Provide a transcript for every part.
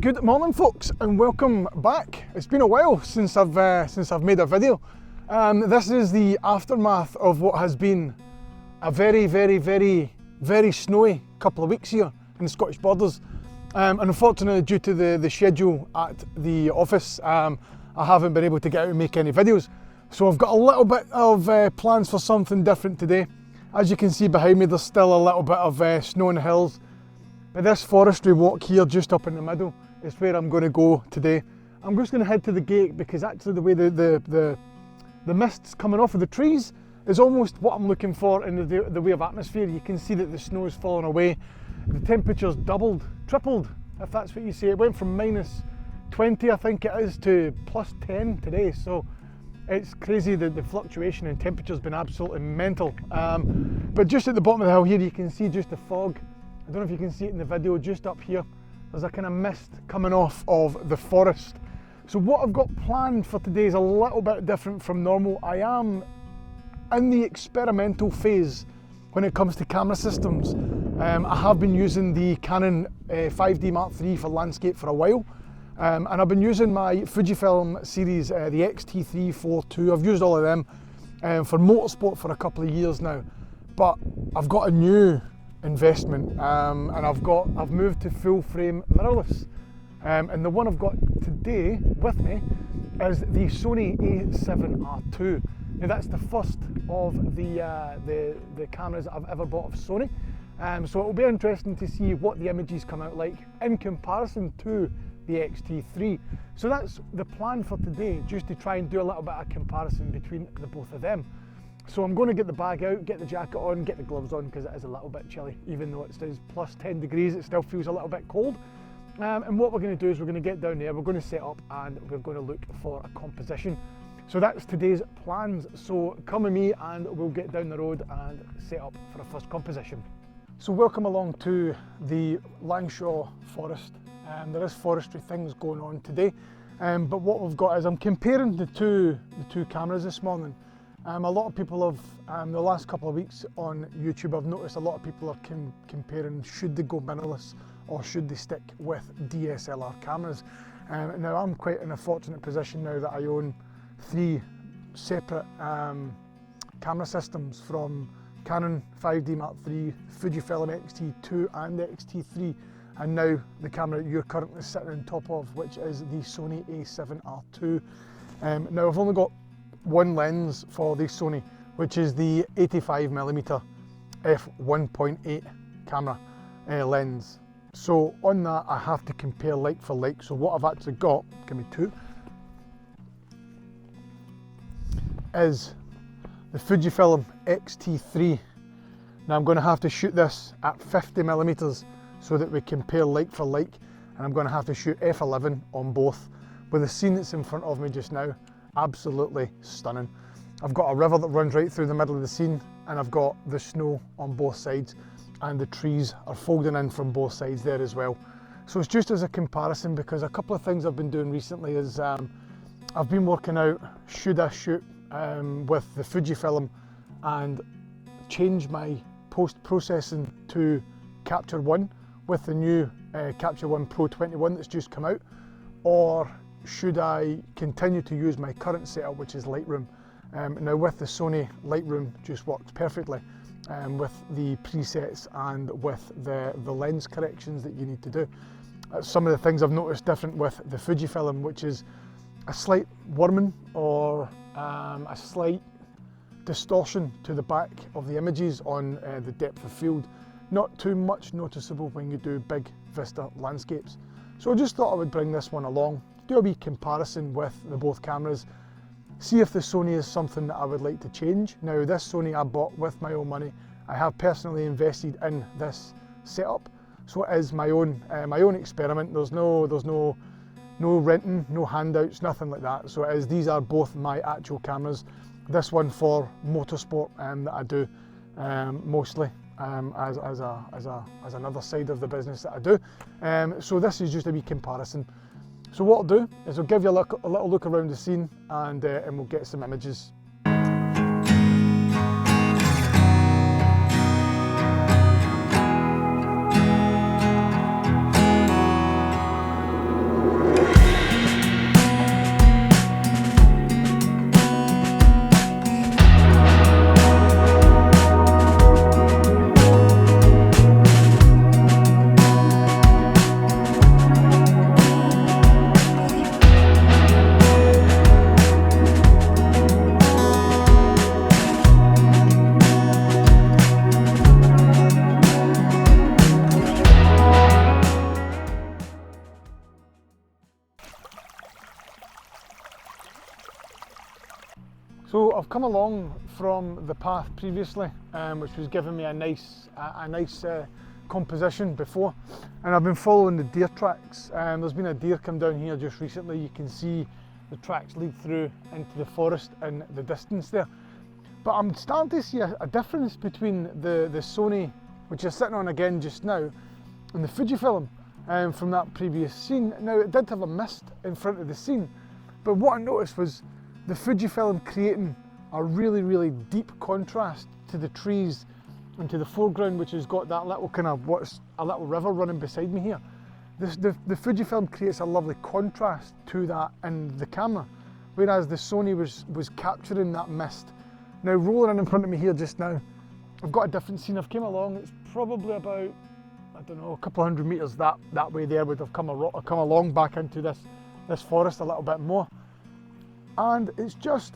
Good morning, folks, and welcome back. It's been a while since I've made a video. This is the aftermath of what has been a very snowy couple of weeks here in the Scottish borders. And unfortunately, due to the schedule at the office, I haven't been able to get out and make any videos. So I've got a little bit of plans for something different today. As you can see behind me, there's still a little bit of snow on the hills. But this forestry walk here, just up in the middle, is where I'm going to go today. I'm just going to head to the gate because actually the way the mist's coming off of the trees is almost what I'm looking for in the way of atmosphere. You can see that the snow is falling away. The temperature's doubled, tripled, if that's what you say. It went from -20, I think it is, to +10 today. So it's crazy that the fluctuation in temperature's been absolutely mental. But just at the bottom of the hill here, you can see just the fog. I don't know if you can see it in the video, just up here, there's a kind of mist coming off of the forest. So what I've got planned for today is a little bit different from normal. I am in the experimental phase when it comes to camera systems. I have been using the Canon 5D Mark III for landscape for a while. And I've been using my Fujifilm series, the XT3, 4, 2. I've used all of them for motorsport for a couple of years now. But I've got a new investment and I've moved to full frame mirrorless, and the one I've got today with me is the Sony A7Rii. Now that's the first of the cameras I've ever bought of Sony, so it'll be interesting to see what the images come out like in comparison to the XT3. So that's the plan for today, just to try and do a little bit of comparison between the both of them. So I'm going to get the bag out, get the jacket on, get the gloves on, because it is a little bit chilly. Even though it says +10 degrees, it still feels a little bit cold. And what we're going to do is we're going to get down there, we're going to set up, and we're going to look for a composition. So that's today's plans. So come with me and we'll get down the road and set up for a first composition. So welcome along to the Langshaw Forest. There is forestry things going on today. But what we've got is I'm comparing the two cameras this morning. A lot of people have, the last couple of weeks on YouTube, I've noticed a lot of people are comparing should they go mirrorless or should they stick with DSLR cameras. Now I'm quite in a fortunate position now that I own 3 separate camera systems, from Canon 5D Mark III, Fujifilm XT2 and the XT3, and now the camera that you're currently sitting on top of, which is the Sony A7Rii. Now I've only got one lens for the Sony, which is the 85mm f1.8 camera lens. So on that I have to compare like for like. So what I've actually got, give me 2, is the Fujifilm XT3. Now I'm going to have to shoot this at 50mm so that we compare like for like, and I'm going to have to shoot f11 on both. With the scene that's in front of me just now, absolutely stunning. I've got a river that runs right through the middle of the scene, and I've got the snow on both sides, and the trees are folding in from both sides there as well. So it's just as a comparison, because a couple of things I've been doing recently is I've been working out, should I shoot with the Fujifilm and change my post-processing to Capture One with the new Capture One Pro 21 that's just come out, or should I continue to use my current setup, which is Lightroom. Now with the Sony, Lightroom just works perfectly with the presets and with the lens corrections that you need to do. Some of the things I've noticed different with the Fujifilm, which is a slight worming or a slight distortion to the back of the images on the depth of field. Not too much noticeable when you do big vista landscapes. So I just thought I would bring this one along, do a wee comparison with the both cameras, see if the Sony is something that I would like to change. Now this Sony I bought with my own money. I have personally invested in this setup, so it is my own experiment. There's no renting, no handouts, nothing like that. So it is, these are both my actual cameras. This one for motorsport that I do mostly as another side of the business that I do. So this is just a wee comparison. So what I'll do is I'll give you a little look around the scene, and we'll get some images. So I've come along from the path previously, which was giving me a nice composition before, and I've been following the deer tracks. There's been a deer come down here just recently. You can see the tracks lead through into the forest in the distance there. But I'm starting to see a difference between the Sony, which you're sitting on again just now, and the Fujifilm from that previous scene. Now it did have a mist in front of the scene, but what I noticed was the Fujifilm creating a really deep contrast to the trees and to the foreground, which has got that little kind of, what's a little river running beside me here. The Fujifilm creates a lovely contrast to that in the camera, whereas the Sony was capturing that mist. Now rolling in front of me here just now, I've got a different scene. I've came along, it's probably about, I don't know, a couple of hundred metres that way there would have come along back into this forest a little bit more. And it's just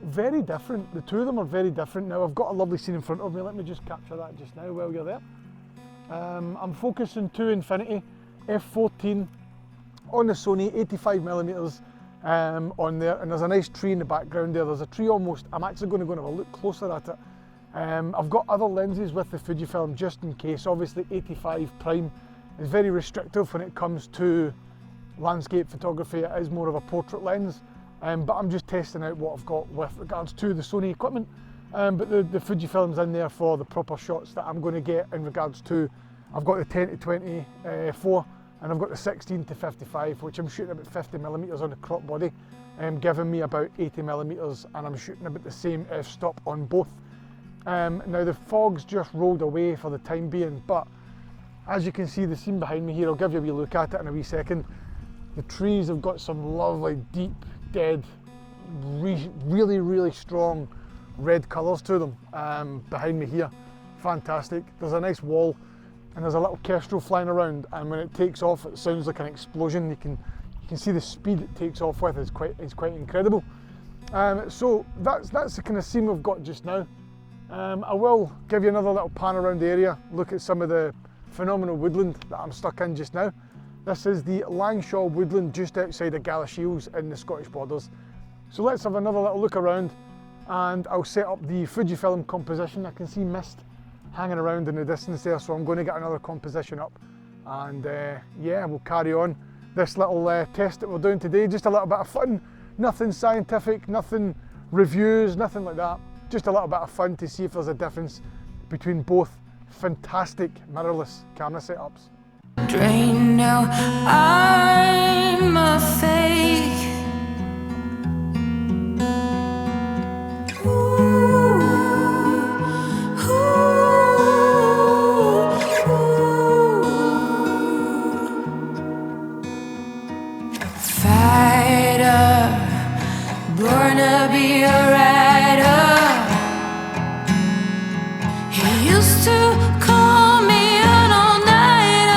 very different. The two of them are very different. Now I've got a lovely scene in front of me. Let me just capture that just now while you're there. I'm focusing to infinity f14 on the Sony, 85mm on there, and there's a nice tree in the background there. There's a tree almost. I'm actually going to go and have a look closer at it. I've got other lenses with the Fujifilm just in case. Obviously 85 prime is very restrictive when it comes to landscape photography. It is more of a portrait lens. But I'm just testing out what I've got with regards to the Sony equipment. But the Fujifilm's in there for the proper shots that I'm going to get in regards to, I've got the 10-24 and I've got the 16-55, which I'm shooting about 50mm on the crop body, giving me about 80mm, and I'm shooting about the same f-stop on both. Now the fog's just rolled away for the time being, but as you can see the scene behind me here, I'll give you a wee look at it in a wee second. The trees have got some lovely deep, dead, really strong red colours to them behind me here. Fantastic. There's a nice wall and there's a little kestrel flying around, and when it takes off it sounds like an explosion. You can see the speed it takes off with is quite incredible. So that's the kind of scene we've got just now. I will give you another little pan around the area, look at some of the phenomenal woodland that I'm stuck in just now. This is the Langshaw woodland just outside of Galashiels in the Scottish borders. So let's have another little look around, and I'll set up the Fujifilm composition. I can see mist hanging around in the distance there, so I'm going to get another composition up, and yeah, we'll carry on this little test that we're doing today. Just a little bit of fun, nothing scientific, nothing reviews, nothing like that. Just a little bit of fun to see if there's a difference between both fantastic mirrorless camera setups. Drain now, I'm a fake. Fighter, born to be a rider. He used to call me an all-nighter.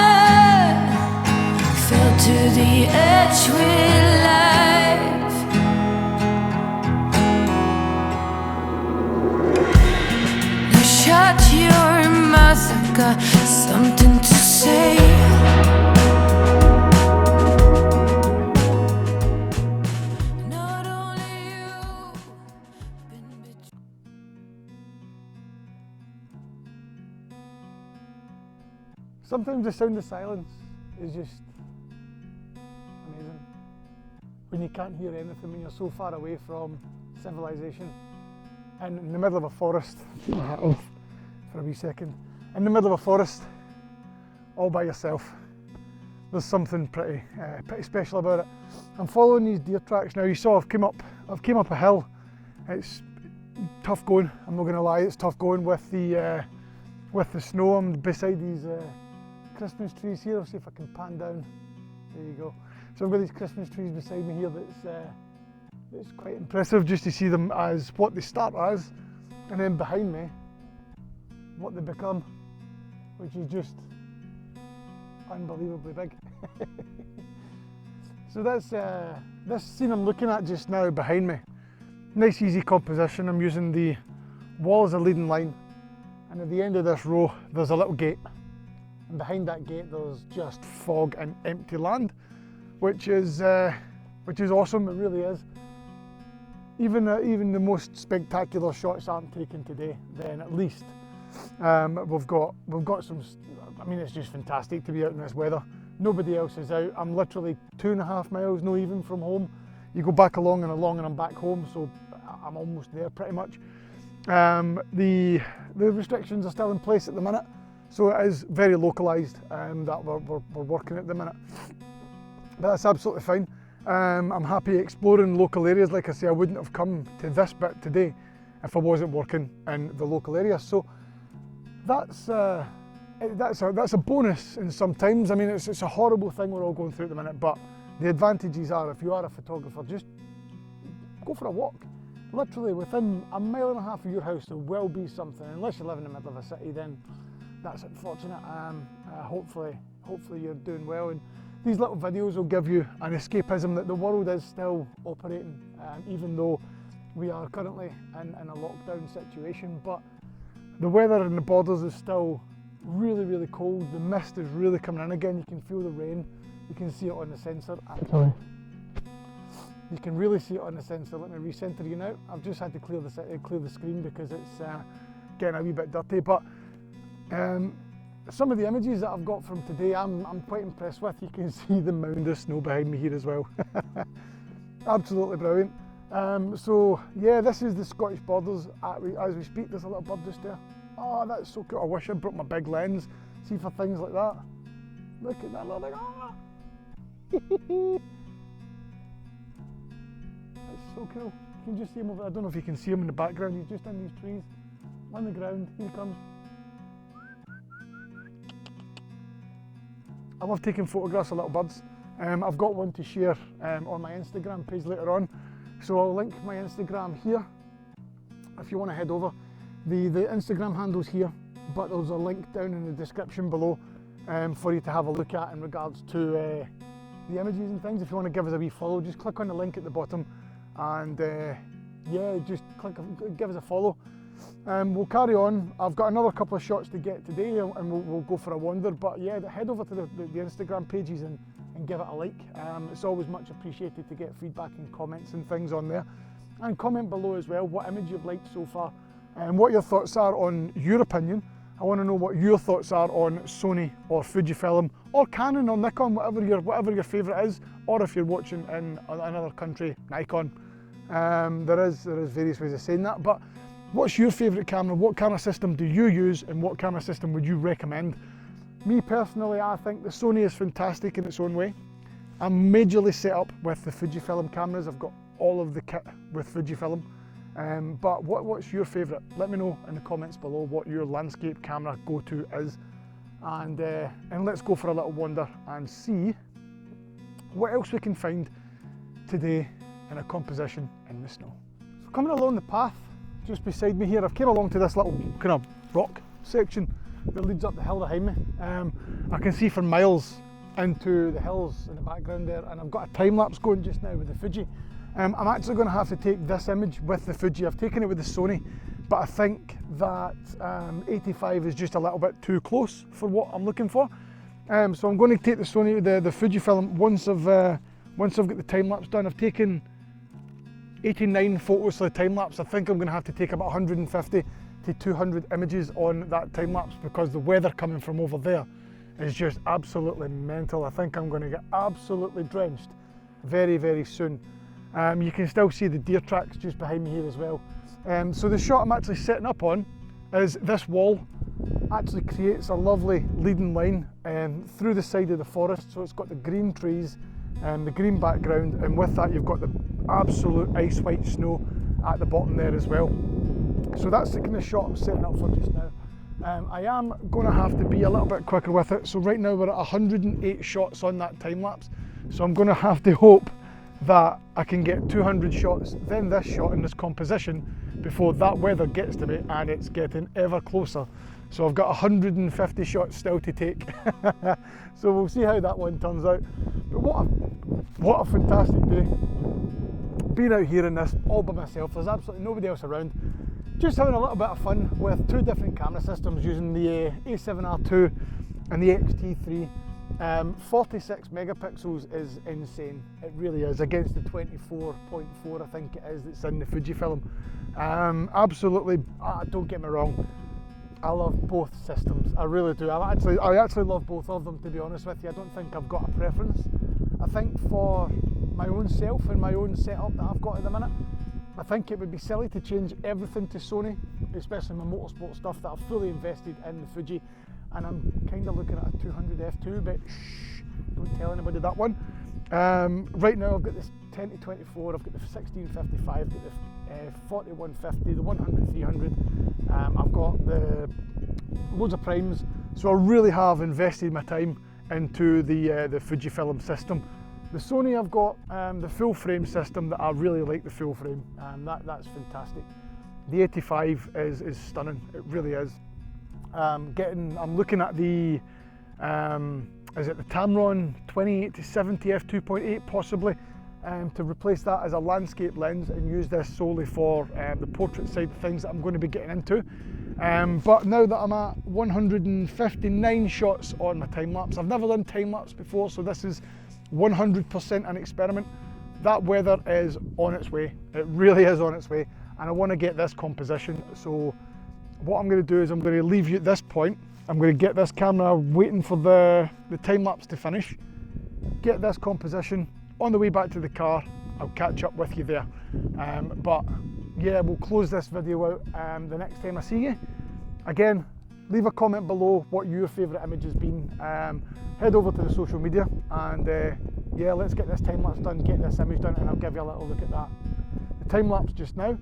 Fell to the edge with life. Now shut your mouth, I've got something to say. Sometimes the sound of silence is just amazing. When you can't hear anything, when you're so far away from civilization, and in the middle of a forest, take my hat off for a wee second, in the middle of a forest, all by yourself, there's something pretty special about it. I'm following these deer tracks now. You saw I've came up a hill. It's tough going, I'm not going to lie, it's tough going with the snow. I'm beside these Christmas trees here. I'll see if I can pan down. There you go. So I've got these Christmas trees beside me here that's quite impressive just to see them as what they start as, and then behind me what they become, which is just unbelievably big. So that's this scene I'm looking at just now behind me. Nice easy composition. I'm using the wall as a leading line, and at the end of this row there's a little gate, and behind that gate there's just fog and empty land, which is awesome. It really is. even the most spectacular shots aren't taken today, then at least we've got some. I mean, it's just fantastic to be out in this weather. Nobody else is out. I'm literally 2.5 miles, no even, from home. You go back along and I'm back home, so I'm almost there pretty much. The restrictions are still in place at the minute, so it is very localised that we're working at the minute. But that's absolutely fine. I'm happy exploring local areas. Like I say, I wouldn't have come to this bit today if I wasn't working in the local area. So that's a bonus. And sometimes, I mean, it's a horrible thing we're all going through at the minute, but the advantages are, if you are a photographer, just go for a walk. Literally within 1.5 miles of your house there will be something. Unless you live in the middle of a city, then that's unfortunate. Hopefully you're doing well, and these little videos will give you an escapism that the world is still operating, even though we are currently in a lockdown situation. But the weather and the borders is still really, really cold. The mist is really coming in again. You can feel the rain. You can see it on the sensor, actually. You can really see it on the sensor. Let me recenter you now. I've just had to clear the screen because it's getting a wee bit dirty. But some of the images that I've got from today, I'm quite impressed with. You can see the mound of snow behind me here as well. Absolutely brilliant. So yeah, this is the Scottish borders as we speak. There's a little bird just there. Oh, that's so cool. I wish I'd brought my big lens, see for things like that. Look at that little thing. Oh. That's so cool. You can just see him over. I don't know if you can see him in the background. He's just in these trees on the ground. Here he comes. I love taking photographs of little birds. I've got one to share on my Instagram page later on, so I'll link my Instagram here if you want to head over. The Instagram handle's here, but there's a link down in the description below for you to have a look at in regards to the images and things. If you want to give us a wee follow, just click on the link at the bottom and yeah, just give us a follow. We'll carry on. I've got another couple of shots to get today and we'll go for a wander, but yeah, head over to the Instagram pages and give it a like. It's always much appreciated to get feedback and comments and things on there. And comment below as well what image you've liked so far and what your thoughts are on your opinion. I want to know what your thoughts are on Sony or Fujifilm or Canon or Nikon, whatever your favourite is, or if you're watching in another country, Nikon. There is various ways of saying that, but what's your favourite camera? What camera system do you use and what camera system would you recommend? Me personally, I think the Sony is fantastic in its own way. I'm majorly set up with the Fujifilm cameras. I've got all of the kit with Fujifilm. But what's your favourite? Let me know in the comments below what your landscape camera go-to is, and let's go for a little wander and see what else we can find today in a composition in the snow. So coming along the path just beside me here, I've came along to this little kind of rock section that leads up the hill behind me. I can see for miles into the hills in the background there, and I've got a time lapse going just now with the Fuji. I'm actually going to have to take this image with the Fuji. I've taken it with the Sony, but I think that 85 is just a little bit too close for what I'm looking for. So I'm going to take the Sony, the Fujifilm once I've got the time lapse done. I've taken 89 photos for the time lapse. I think I'm going to have to take about 150 to 200 images on that time lapse because the weather coming from over there is just absolutely mental. I think I'm going to get absolutely drenched very, very soon. You can still see the deer tracks just behind me here as well. So the shot I'm actually setting up on is this wall actually creates a lovely leading line through the side of the forest. So it's got the green trees and the green background, and with that you've got the absolute ice white snow at the bottom there as well. So that's the kind of shot I'm setting up for just now. I am going to have to be a little bit quicker with it. So right now we're at 108 shots on that time lapse. So I'm going to have to hope that I can get 200 shots, then this shot in this composition before that weather gets to me, and it's getting ever closer. So I've got 150 shots still to take. So we'll see how that one turns out. But what a fantastic day. Being out here in this all by myself, there's absolutely nobody else around. Just having a little bit of fun with two different camera systems using the A7Rii and the XT3. 46 megapixels is insane, it really is, against the 24.4 I think it is that's in the Fujifilm. Absolutely, don't get me wrong, I love both systems, I really do. I actually love both of them, to be honest with you. I don't think I've got a preference. I think for my own self and my own setup that I've got at the minute, I think it would be silly to change everything to Sony, especially my motorsport stuff that I've fully invested in the Fuji, and I'm kind of looking at a 200 f2, but shh, don't tell anybody that one. Right now I've got this 10-24, I've got the 1655, I've got the 4150, the 100-300, I've got the loads of primes, so I really have invested my time into the Fujifilm system. The Sony, I've got the full frame system that I really like, the full frame, that's fantastic. The 85 is stunning, it really is. I'm looking at the, is it the Tamron 28-70 f2.8 possibly, to replace that as a landscape lens and use this solely for the portrait side of things that I'm going to be getting into. But now that I'm at 159 shots on my time lapse, I've never done time lapse before, so this is 100% an experiment. That weather is on its way, it really is on its way, and I want to get this composition. So what I'm going to do is I'm going to leave you at this point. I'm going to get this camera waiting for the time lapse to finish, get this composition. On the way back to the car, I'll catch up with you there. But yeah, we'll close this video out the next time I see you. Again, leave a comment below what your favourite image has been. Head over to the social media and yeah, let's get this time lapse done, get this image done, and I'll give you a little look at that. The time lapse just now,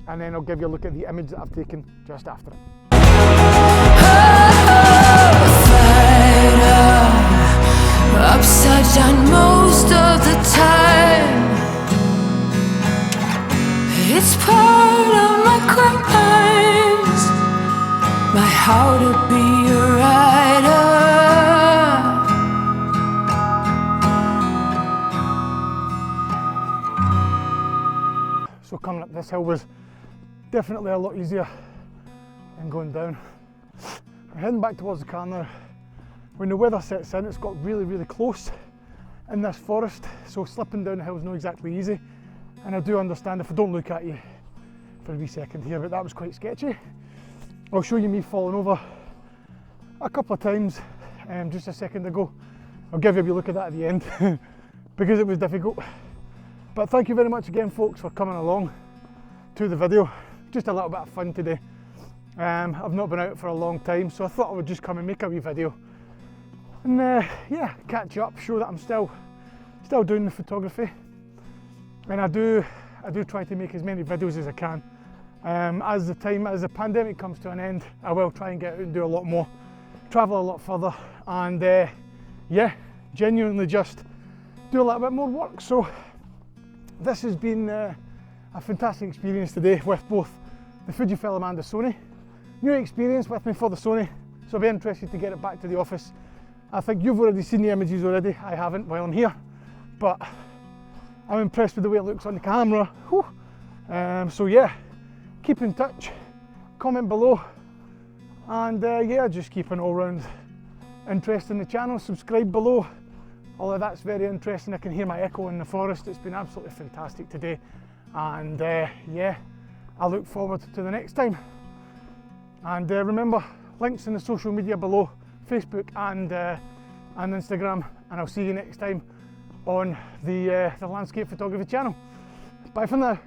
and then I'll give you a look at the image that I've taken just after it. Upside down most of the time. It's part of my crimes, my how to be a writer. So coming up this hill was definitely a lot easier than going down. I'm heading back towards the car now. When the weather sets in, it's got really close in this forest, so slipping down the hill is not exactly easy. And I do understand if I don't look at you for a wee second here, but that was quite sketchy. I'll show you me falling over a couple of times just a second ago. I'll give you a wee look at that at the end because it was difficult. But thank you very much again, folks, for coming along to the video. Just a little bit of fun today. I've not been out for a long time, so I thought I would just come and make a wee video. And yeah, catch you up, show that I'm still doing the photography, and I do try to make as many videos as I can. As the pandemic comes to an end, I will try and get out and do a lot more, travel a lot further, and yeah, genuinely just do a little bit more work. So this has been a fantastic experience today with both the Fujifilm and the Sony. New experience with me for the Sony, so I'll be interested to get it back to the office. I think you've already seen the images already, I haven't while I'm here, but I'm impressed with the way it looks on the camera. So yeah, keep in touch, comment below, and yeah, just keep an all-round interest in the channel, subscribe below. All of that's very interesting. I can hear my echo in the forest. It's been absolutely fantastic today, and yeah, I look forward to the next time. And remember, links in the social media below, Facebook and Instagram, and I'll see you next time on the Landscape Photography channel. Bye for now.